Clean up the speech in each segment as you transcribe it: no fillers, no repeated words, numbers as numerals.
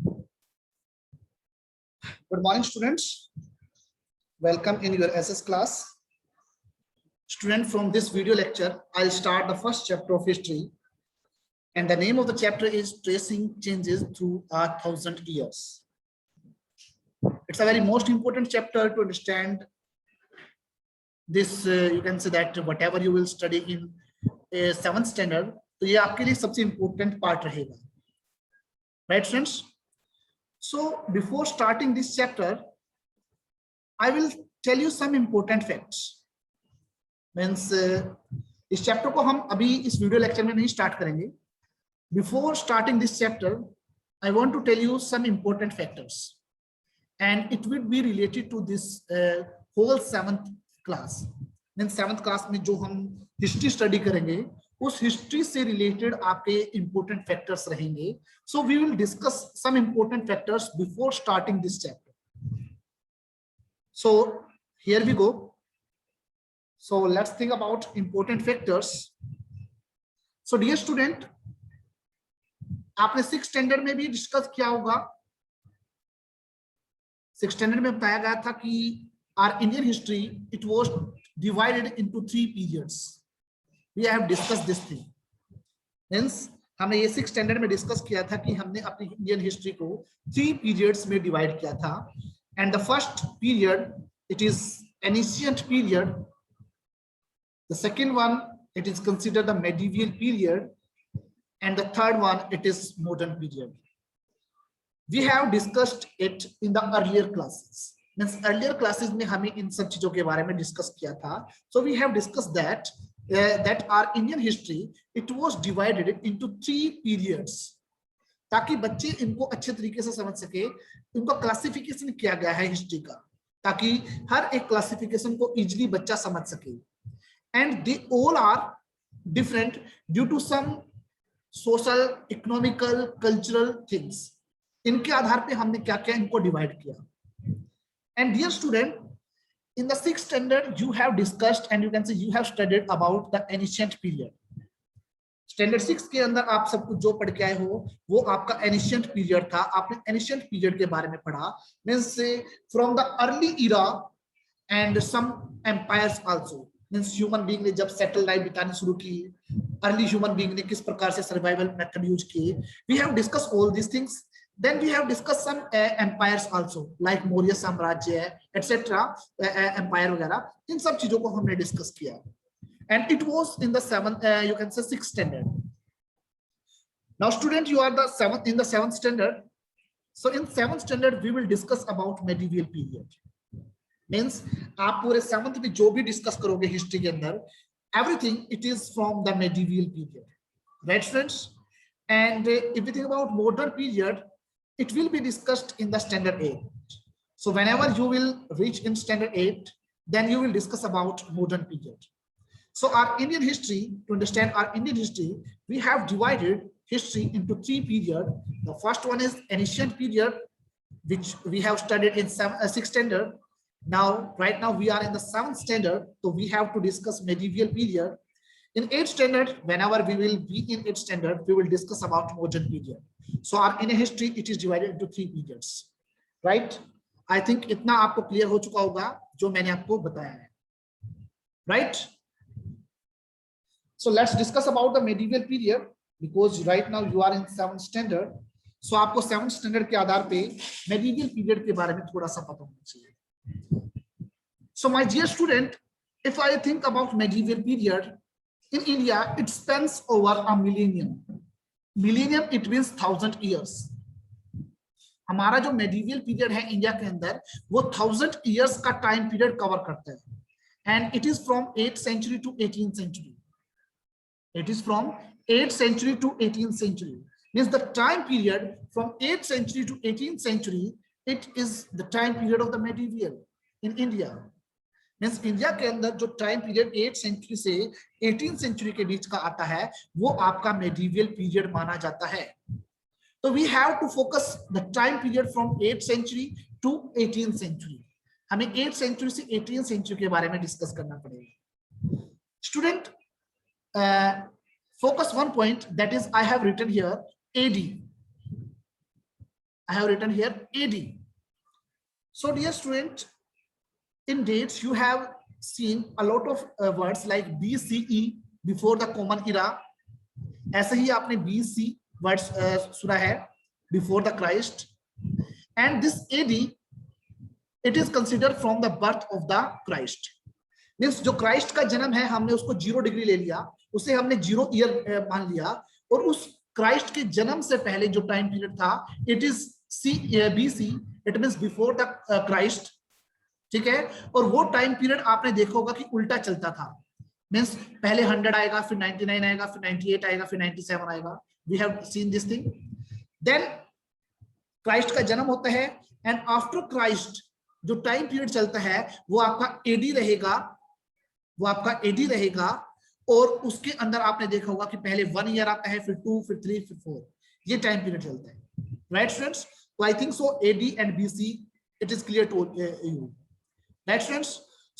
Good morning, students. Welcome in your SS class. Student, from this video lecture, I'll start the first chapter of history. And the name of the chapter is Tracing Changes Through 1,000 Years. It's a very most important chapter to understand this. You can say that whatever you will study in 7th standard, तो ये आपके लिए सबसे important part रहेगा. Right, friends? So before starting this chapter, I will tell you some important facts. Means इस chapter को हम अभी इस वीडियो लेक्चर में नहीं स्टार्ट करेंगे. Before starting this chapter, I want to tell you some important factors, and it will be related to this whole 7th class. Means 7th class में जो हम history study करेंगे, उस history से related आपके important factors रहेंगे. So we will discuss some important factors before starting this chapter. So here we go. So let's think about important factors. So dear student, आपने 6th standard में भी discuss किया होगा. 6th standard में बताया गया था कि our Indian history, it was divided into 3 periods. We have discussed this thing. Hence हमने ये 6th स्टैंडर्ड में डिस्कस किया था कि हमने अपनी इंडियन हिस्ट्री को 3 periods में डिवाइड किया था. And the first period, it is ancient period. The second one, it is considered the medieval period. And the third one, it is modern period. We have discussed it in the earlier classes. Means earlier classes में हमें इन सब चीजों के बारे में discuss किया था. So we have discussed that that our Indian history, it was divided into 3 periods. ताकि बच्चे इनको अच्छे तरीके से समझ सके. इनको क्लासिफिकेशन किया गया है हिस्ट्री का, ताकि हर एक क्लासिफिकेशन को इजीली बच्चा समझ सके. And they all are different due to some social, economical, cultural things. इनके आधार पे हमने क्या क्या इनको डिवाइड किया. And dear student, in the 6th standard you have discussed and you can say you have studied about the ancient period. Standard 6 के अंदर आप सब कुछ जो पढ़ के आए हो वो आपका ancient period था. आपने ancient period के बारे में पढ़ा. Means from the early era and some empires also. Means human being ने जब settled life बितानी शुरू की, early human being ने किस प्रकार से survival method use किए. We have discussed all these things. Then we have discussed some empires also, like Maurya साम्राज्य, etc. Empire वगैरह, इन सब चीजों को हमने डिस्कस किया. And it was in the 7th, you can say 6th standard. Now student, you are the 7th in the 7th standard. So in 7th standard we will discuss about medieval period. Means आप पूरे 7th में जो भी discuss करोगे history के अंदर, everything it is from the medieval period, right friends? And if we think about modern period, it will be discussed in the standard 8. So whenever you will reach in standard 8, then you will discuss about modern period. So our Indian history, to understand our Indian history, we have divided history into 3 periods. The first one is ancient period, which we have studied in 6th standard. Now, right now we are in the 7th standard, so we have to discuss medieval period. In 8th standard, whenever we will be in 8th standard, we will discuss about modern period. So our Indian history, it is divided into 3 periods, right? I think इतना आपको clear हो चुका होगा जो मैंने आपको बताया है, right? So let's discuss about the medieval period, because right now you are in 7th standard. So आपको 7th standard के आधार पे medieval period के बारे में थोड़ा सा पता होना चाहिए. So my dear student, if I think about medieval period in India, it spans over a millennium. Millennium, it means 1,000 years. हमारा जो medieval period है इंडिया के अंदर, वो 1,000 years का time period cover करता है. And it is from 8th century to 18th century. It is from 8th century to 18th century. Means the time period from 8th century to 18th century, it is the time period of the medieval in India. Means India के अंदर जो time period 8th century से 18th century के बीच का आता है वो आपका मेडिवल पीरियड माना जाता है. तो we have to focus the time period from 8th century to 18th century. हमें 8th सेंचुरी से 18th सेंचुरी के बारे में डिस्कस करना पड़ेगा. Student, focus one point, that is I have written here AD. I have written here AD. So dear student, in dates you have seen a lot of words like BCE, before the common era. ऐसे ही आपने BC words सुना है, before the Christ. And this AD, it is considered from the birth of the Christ. Means जो Christ का जन्म है हमने उसको 0 डिग्री ले लिया, उसे हमने 0 ईयर मान लिया, और उस क्राइस्ट के जन्म से पहले जो टाइम पीरियड था it is BC, it means before the Christ, ठीक है। और वो टाइम पीरियड आपने देखा होगा कि उल्टा चलता था, मींस पहले 100 आएगा, फिर 99 आएगा, फिर 98 आएगा, फिर 97 आएगा। We have seen this thing. Then Christ का जन्म होता है, एंड आफ्टर क्राइस्ट जो टाइम पीरियड चलता है वो आपका एडी रहेगा, वो आपका एडी रहेगा। और उसके अंदर आपने देखा होगा कि पहले 1 ईयर आता है, फिर 2, फिर 3, फिर 4, ये टाइम पीरियड चलता है, राइट स्टूडेंट्स। तो I think so AD and BC it is clear to you, right students.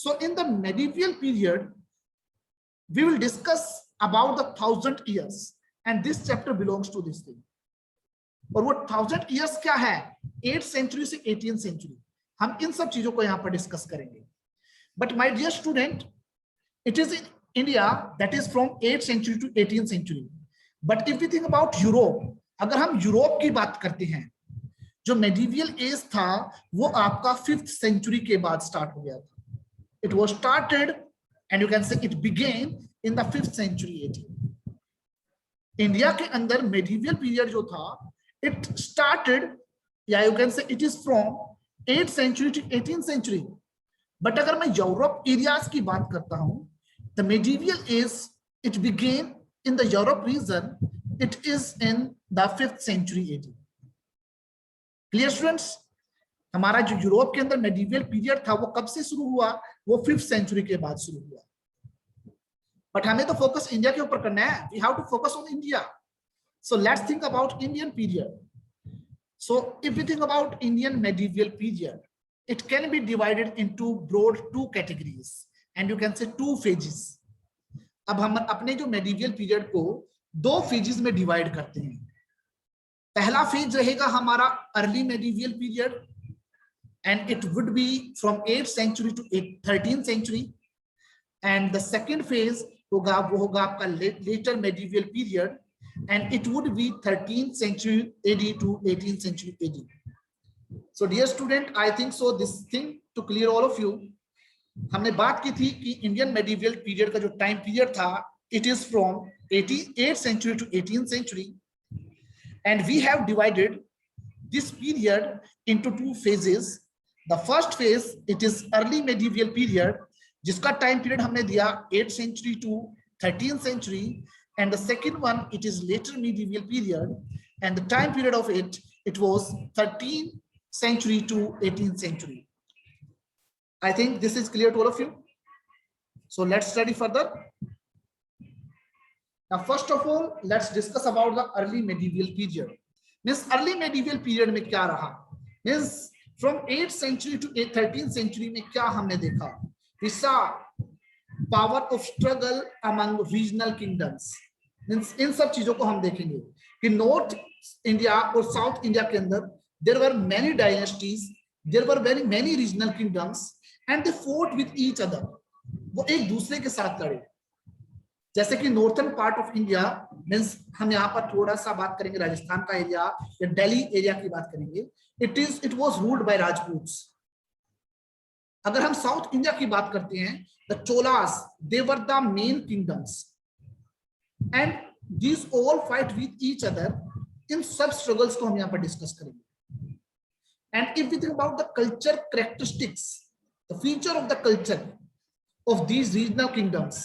So in the medieval period we will discuss about the 1000 years, and this chapter belongs to this thing. और वो 1000 years क्या है, 8th century से 18th century, हम इन सब चीजों को यहाँ पर डिस्कस करेंगे। But my dear student, it is in India that is from 8th century to 18th century. But if we think about Europe, अगर हम यूरोप की बात करते हैं, जो medieval age था वो आपका 5th century के बाद स्टार्ट हो गया था। It was started and you can say it began in the 5th century AD. India के अंदर medieval period जो था it started, या you can say it is from 8th century to 18th century. But अगर मैं Europe areas की बात करता हूं, the medieval age it begin in the Europe region, it is in the 5th century AD. Clear students, हमारा जो Europe के अंदर मेडिवल पीरियड था वो कब से शुरू हुआ, वो 5th century के बाद शुरू हुआ। बट हमें तो फोकस इंडिया के ऊपर करना है, we have to focus on India. So let's think about Indian period. So if we think about Indian medieval period, it can be divided into broad 2 categories and you can say 2 phases. अब हम अपने जो medieval period को 2 phases में divide करते हैं। पहला phase रहेगा हमारा early medieval period, and it would be from 8th century to 13th century, and the second phase होगा वो होगा आपका later medieval period, and it would be 13th century AD to 18th century AD. So dear student, I think so this thing to clear all of you, हमने बात की थी कि Indian medieval period का जो टाइम पीरियड था it is from 8th century to 18th century, and we have divided this period into 2 phases. The first phase it is early medieval period, जिसका time period हमने दिया 8th century to 13th century, and the second one it is later medieval period, and the time period of it was 13th century to 18th century. I think this is clear to all of you. So let's study further. Now first of all, let's discuss about the early medieval period. Means early medieval period में क्या रहा, means from 8th century to 13th century में क्या हमने देखा, we saw power of struggle among regional kingdoms. Means इन सब चीजों को हम देखेंगे कि नॉर्थ इंडिया और साउथ इंडिया के अंदर there were many dynasties, there were very many regional kingdoms, and they fought with each other. वो एक दूसरे के साथ लड़े। जैसे कि northern part of India, means हम यहाँ पर थोड़ा सा बात करेंगे राजस्थान का एरिया या दिल्ली एरिया की बात करेंगे, it was ruled by Rajputs. अगर हम साउथ इंडिया की बात करते हैं, the Cholas, they were the main kingdoms, and these all fight with each other. इन सब स्ट्रगल्स को हम यहाँ पर डिस्कस करेंगे। And if we think about the culture characteristics, the feature of the culture of these regional kingdoms,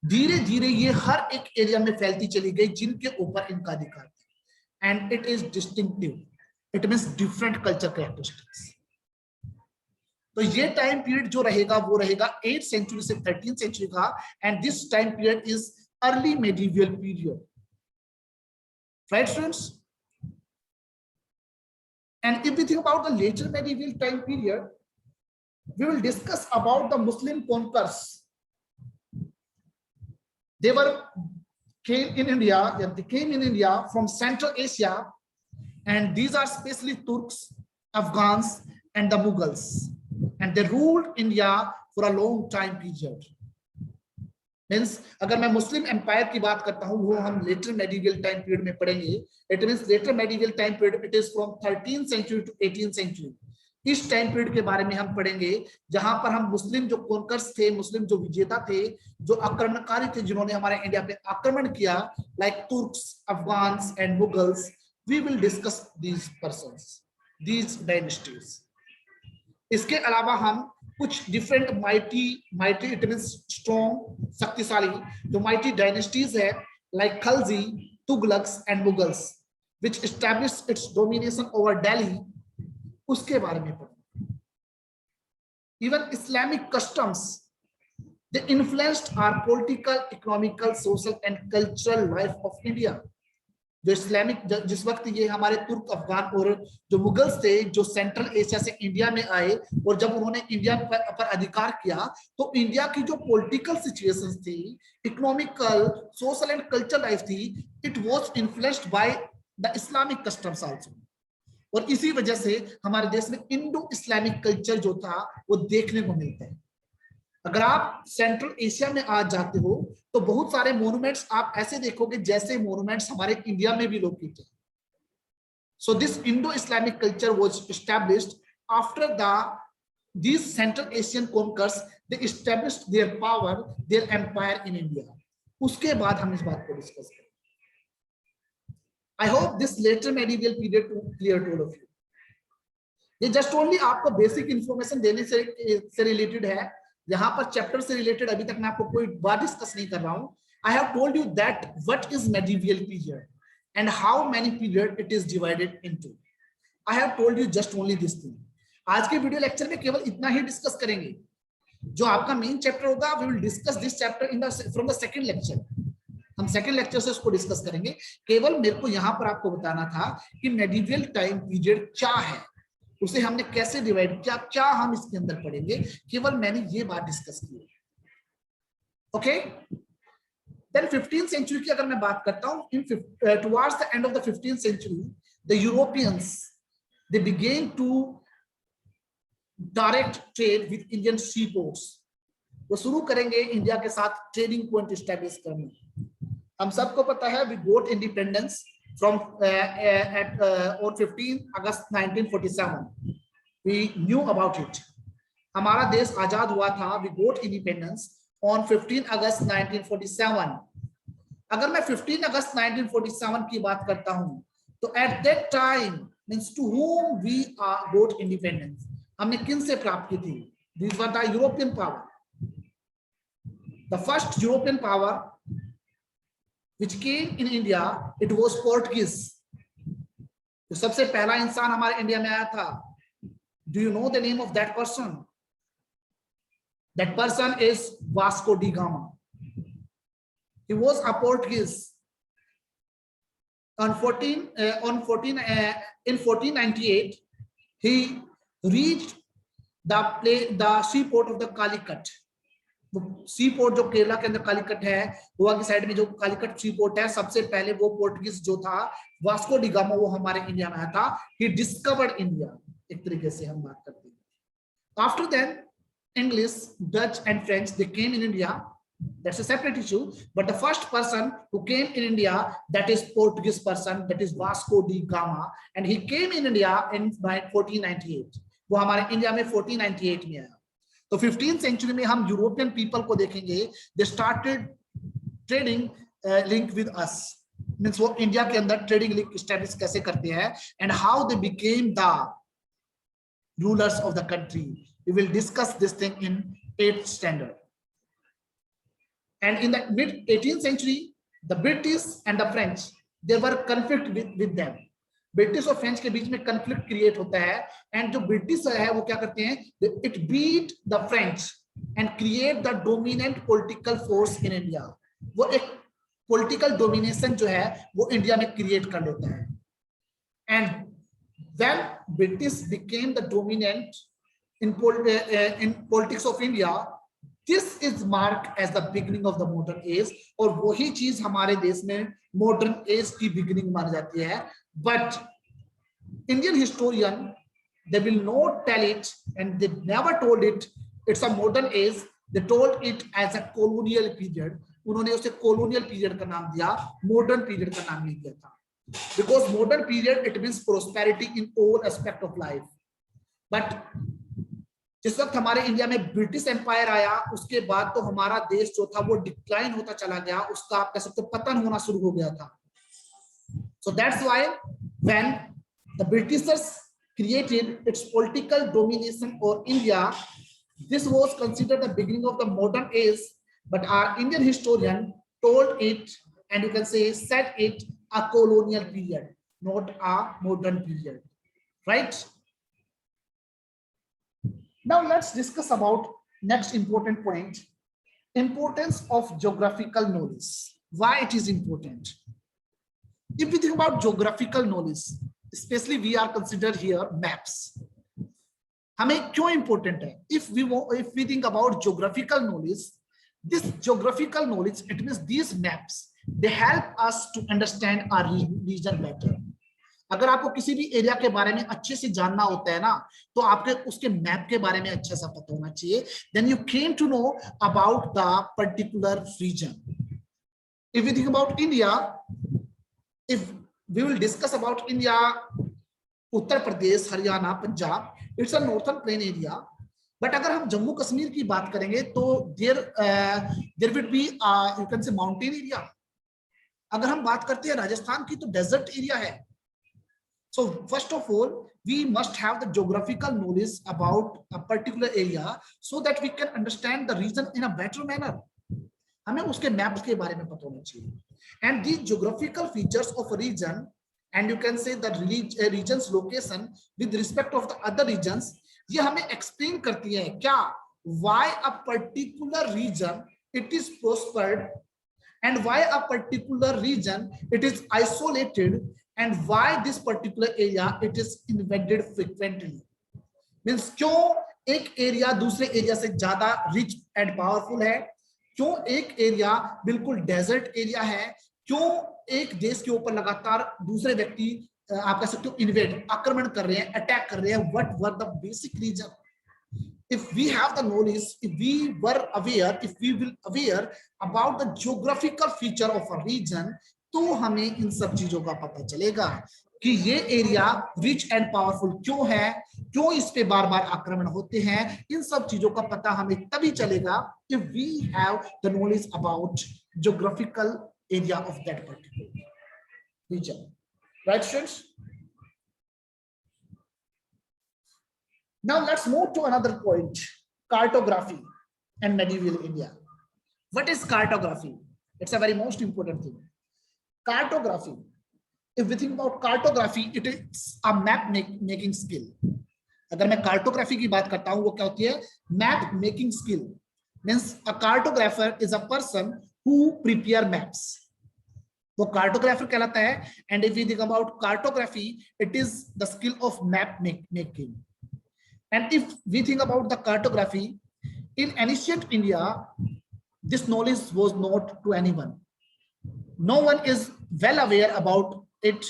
धीरे धीरे ये हर एक एरिया में फैलती चली गई जिनके ऊपर इनका अधिकार था, and it is distinctive, it means different culture characteristics. तो ये टाइम पीरियड जो रहेगा वो रहेगा 8th century से 13th century का, and this time period is early medieval period, right students? And if we think about the later medieval time period, we will discuss about the Muslim conquerors. They came in India from Central Asia, and these are especially Turks, Afghans, and the Mughals, and they ruled India for a long time period. Means अगर मैं मुस्लिम empire की बात करता हूं वो हम letter medieval time period में पढ़ेंगे. It means later medieval time period it is from 13th century to 18th century. इस टाइम पीरियड के बारे में हम पढ़ेंगे जहां पर हम मुस्लिम जो कॉन्कर्स थे, मुस्लिम जो विजेता थे, जो आक्रमणकारी थे, जिन्होंने हमारे इंडिया पे आक्रमण किया, like Turks, Afghans and Mughals. We will discuss these persons, these dynasties. इसके अलावा हम कुछ different mighty it means strong, शक्तिशाली जो माइटी डायनेस्टीज है, like Khalji, Tughlaqs and Mughals, which established its domination over Delhi, उसके बारे में पढ़ेंगे. Even Islamic customs they influenced our political, economical, social and cultural life of India. जो इस्लामिक, जिस वक्त ये हमारे तुर्क, अफगान और जो मुगल्स थे, जो सेंट्रल एशिया से इंडिया में आए और जब उन्होंने इंडिया पर अधिकार किया तो इंडिया की जो पॉलिटिकल सिचुएशंस थी, economical, social and cultural life थी, it was influenced by the Islamic customs also. और इसी वजह से हमारे देश में इंडो इस्लामिक कल्चर जो था वो देखने को मिलता है. अगर आप सेंट्रल एशिया में आज जाते हो तो बहुत सारे मोन्यूमेंट्स आप ऐसे देखोगे जैसे मोन्यूमेंट्स हमारे इंडिया में भी लोकेटेड है. So this Indo Islamic culture was established after these Central Asian conquerors. They established their power, their empire in India. उसके बाद हम इस बात को डिस्कस करेंगे. I hope this later medieval period clear to all of you. ये just only आपको basic information देने से रिलेटेड है. यहाँ पर चैप्टर से रिलेटेड अभी तक मैं आपको कोई बात डिस्कस नहीं कर रहा हूं. I have told you that what is medieval period and how many period it is divided into. I have told you just only this thing. आज के वीडियो लेक्चर में केवल इतना ही डिस्कस करेंगे. जो आपका मेन चैप्टर होगा, we will discuss this chapter in the from the second lecture. हम सेकंड लेक्चर से उसको डिस्कस करेंगे. केवल मेरे को यहाँ पर आपको बताना था कि मेडिवल टाइम पीरियड क्या है, उसे हमने कैसे डिवाइड किया, क्या हम इसके अंदर पढ़ेंगे. केवल मैंने ये बात डिस्कस की. ओके. देन 15th सेंचुरी की अगर मैं बात करता हूं, in towards the end of the 15th century the Europeans they begin to direct trade with Indian seaports. वो शुरू करेंगे इंडिया के साथ ट्रेडिंग पॉइंट एस्टैब्लिश करने. हम सबको पता है we got independence from on 15 August 1947. We knew about it. हमारा देश आजाद हुआ था. We got independence on 15 August 1947. अगर मैं 15 अगस्त 1947 की बात करता हूं तो at that time means to whom we got independence. हमने किन से प्राप्त की थी? These were the European power. The first European power which came in India, it was Portuguese. तो सबसे पहला इंसान हमारे इंडिया में आया था. Do you know the name of that person? That person is Vasco da Gama. He was a Portuguese. In 1498, he reached the seaport of the Calicut. Seaport जो केरला के अंदर कालीकट है, गोवा की साइड में जो कालीकट सी पोर्ट है, सबसे पहले वो पोर्टुगीज जो था वास्को डी गामा, वो हमारे इंडिया में आया था. ही डिस्कवर्ड इंडिया, एक तरीके से हम बात करते हैं. After then English, Dutch and French they came in India. That's a separate issue. But the first person who came in India that is Portuguese person, that is Vasco da Gama, and he came in India in 1498. वो हमारे India में 1498 में आया. तो 15th century में हम European people को देखेंगे. They started trading link with us. Means वो इंडिया के अंदर ट्रेडिंग लिंक एस्टैब्लिश कैसे करते हैं एंड how they became the rulers of the country. We will discuss this thing in 8th standard. And in the mid 18th century the British and the French there were conflict with them. British और French के बीच में conflict create होता है. And जो British है वो क्या करते हैं, it beat the French and create the dominant political force in India. वो एक पॉलिटिकल डोमिनेशन जो है वो इंडिया में क्रिएट कर लेता है. And when British became the dominant in politics of India, this is mark as the beginning of the modern age. और वही चीज हमारे देश में मॉडर्न एज की बिगिनिंग मानी जाती है. But Indian historian, they will not tell it, and they never told it it's a modern age. They told it as a colonial period. उन्होंने उसे colonial period का नाम दिया, modern period का नाम नहीं दिया था. Because modern period it means prosperity in all aspect of life. But जिस वक्त हमारे इंडिया में ब्रिटिश एम्पायर आया, उसके बाद तो हमारा देश जो था वो डिक्लाइन होता चला गया, उसका आप कह सकते हो पतन होना शुरू हो गया था. So that's why when the Britishers created its political domination over India, this was considered the beginning of the modern age, but our Indian historian told it, and you can say said it, a colonial period, not a modern period, right? Now let's discuss about next important point, importance of geographical knowledge. Why it is important? If we think about geographical knowledge, especially we are considered here maps. हमें क्यों important है? If we think about geographical knowledge, this geographical knowledge, it means these maps, they help us to understand our region better. अगर आपको किसी भी area के बारे में अच्छे से जानना होता है ना, तो आपके उसके मैप के बारे में अच्छा सा पता होना चाहिए. Then you came to know about the particular region. If we think about India, if we will discuss about India, Uttar Pradesh, Haryana, Punjab, it's a northern plain area. But अगर हम जम्मू कश्मीर की बात करेंगे तो there will be you can say mountain area. अगर हम बात करते हैं राजस्थान की तो desert area है. So first of all, we must have the geographical knowledge about a particular area so that we can understand the region in a better manner. हमें उसके मैप्स के बारे में पता होना चाहिए. And these geographical features of a region, and you can say that region's location with respect of the other regions, ये हमें explain करती है क्या, why a particular region it is prospered, and why a particular region it is isolated, and why this particular area it is invaded frequently. Means क्यों एक area दूसरे area से ज्यादा रिच एंड पावरफुल है, क्यों एक एरिया बिल्कुल desert area है, क्यों एक देश के ऊपर लगातार दूसरे व्यक्ति आप कह सकते हो इन्वेड आक्रमण कर रहे हैं, अटैक कर रहे हैं. What were the basic reason? If we have the knowledge, if we were aware, if we will aware about the geographical feature of a region, तो हमें इन सब चीजों का पता चलेगा कि ये एरिया रिच एंड पावरफुल क्यों है, क्यों इस पे बार बार आक्रमण होते हैं. इन सब चीजों का पता हमें तभी चलेगा if we have the knowledge about geographical area of that particular region. Right, students? Now let's move to another point, cartography and medieval India. What is cartography? It's a very most important thing. Cartography, if we think about cartography, it is a map making skill. अगर मैं cartography की बात करता हूँ, वो क्या होती है? Map making skill. Means a cartographer is a person who prepare maps. वो cartographer कहलाता है. And if we think about cartography, it is the skill of map making. And if we think about the cartography, in ancient India, this knowledge was not to anyone. No one is well aware about it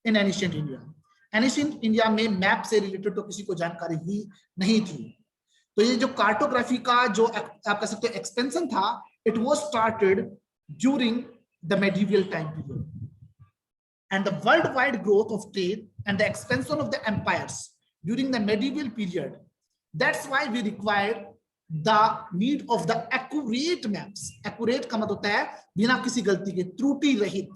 in ancient India. Ancient India में map से related तो किसी को जानकारी ही नहीं थी. तो ये जो कार्टोग्राफी का जो आप कह सकते हो एक्सपेंशन था, it was started during the medieval time period. And the worldwide growth of trade and the expansion of the empires during the medieval period, that's why we require the need of the accurate maps. Accurate का मतलब होता है बिना किसी गलती के, त्रुटि रहित.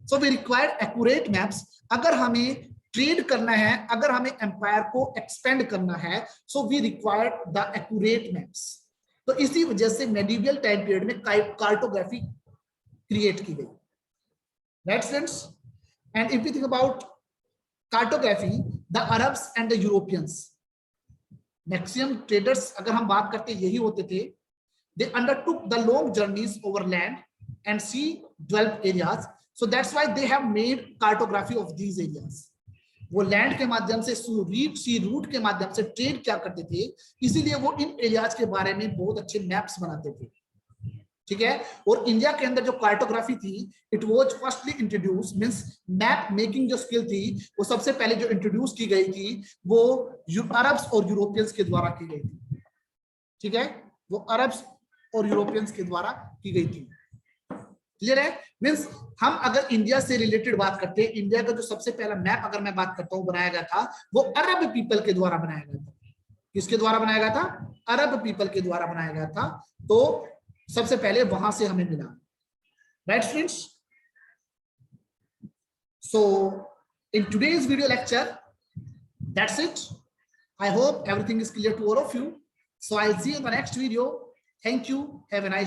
So we require accurate maps. अगर हमें ट्रेड करना है, अगर हमें एम्पायर को एक्सपेंड करना है, so we require the accurate maps. तो इसी वजह से medieval time period में कार्टोग्राफी क्रिएट की गई. Right, friends? And if we think about cartography, the Arabs and the Europeans, maximum traders अगर हम बात करते यही होते थे. They undertook the long journeys over land and sea developed areas, so that's why they have made cartography of these areas. वो land के माध्यम से सी रूट के माध्यम से ट्रेड क्या करते थे, इसीलिए वो इन एरियाज के बारे में बहुत अच्छे मैप्स बनाते थे. ठीक है। और इंडिया के अंदर जो कार्टोग्राफी थी it was firstly introduce, means map making जो स्किल थी वो सबसे पहले जो इंट्रोड्यूस की गई थी वो अरब्स और यूरोपियंस के द्वारा की गई थी। ठीक है, वो अरब्स और यूरोपियंस के द्वारा की गई थी। क्लियर है? मींस हम अगर इंडिया से रिलेटेड बात करते हैं, इंडिया का जो सबसे पहला मैप अगर मैं बात करता हूं बनाया गया था वो अरब पीपल के द्वारा बनाया गया था। किसके द्वारा बनाया गया था? अरब पीपल के द्वारा बनाया गया था। तो सबसे पहले वहां से हमें मिला। Right friends? So in today's video lecture that's it. I hope everything is clear to all of you. So I'll see you in the next video. Thank you. Have a nice day.